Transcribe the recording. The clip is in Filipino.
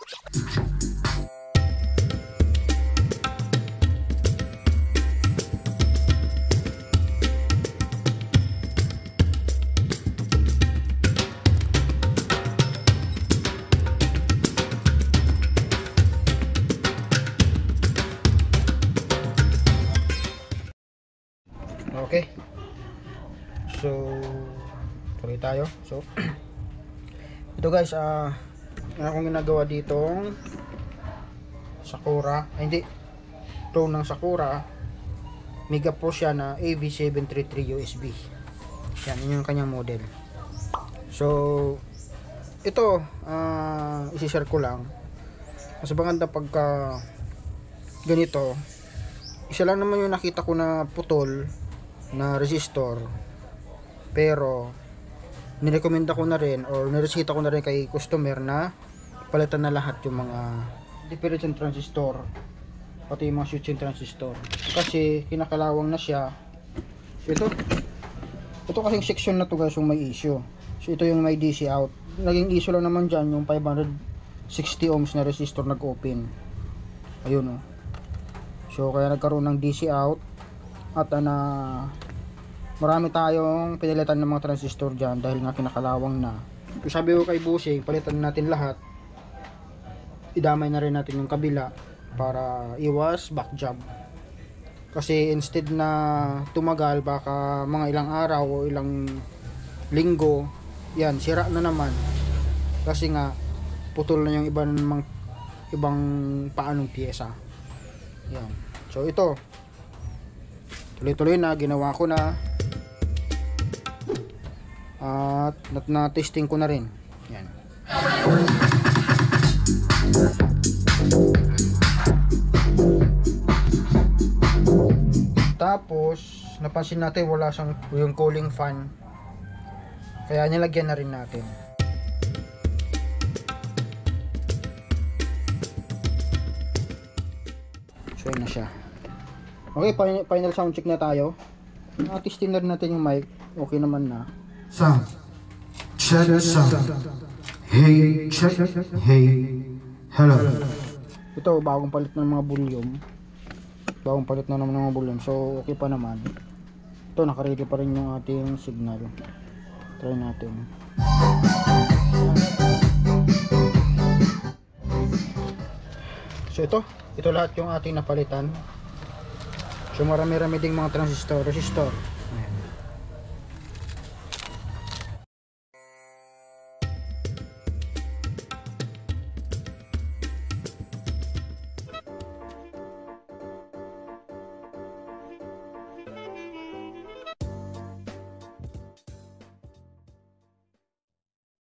Okay, so tuloy tayo. So ito guys, akong ginagawa ditong Sakura, hindi drone ng Sakura Mega Pro siya na AV733 USB. Yan yung kanyang model. So ito isi-share ko lang mas maganda pagka ganito. Isa lang naman yung nakita ko na putol na resistor, pero nirekomenda ko na rin or niresita ko na rin kay customer na palitan na lahat yung mga different transistor, pati yung mga switching transistor, kasi kinakalawang na siya. So ito kasing section na to guys yung may issue. So ito yung may DC out. Naging issue lang naman dyan yung 560 ohms na resistor nag-open. Ayun, oh. So kaya nagkaroon ng DC out at marami tayong pinalitan ng mga transistor dyan dahil nga kinakalawang na. So sabi ko kay Busing, palitan natin lahat, idamay na rin natin yung kabila para iwas back job, kasi instead na tumagal baka mga ilang araw o ilang linggo, yan sira na naman kasi nga putol na yung ibang paanong piyesa. Yan. So ito tuloy-tuloy na, ginawa ko na at na-testing ko na rin. Yan. Tapos napansin natin wala siyang yung cooling fan, kaya nilagyan na rin natin. So yun na siya. Okay, final sound check na tayo. Testing na rin natin yung mic. Okay naman na. Sound. Check sound. Hey, check. Hey. Hello. Ito, bagong palit na ng mga volume. Bagong palit na naman ng mga volume. So, okay pa naman. Ito, nakaready pa rin yung ating signal. Try natin. So, ito lahat yung ating napalitan. So marami-rami ding mga resistor.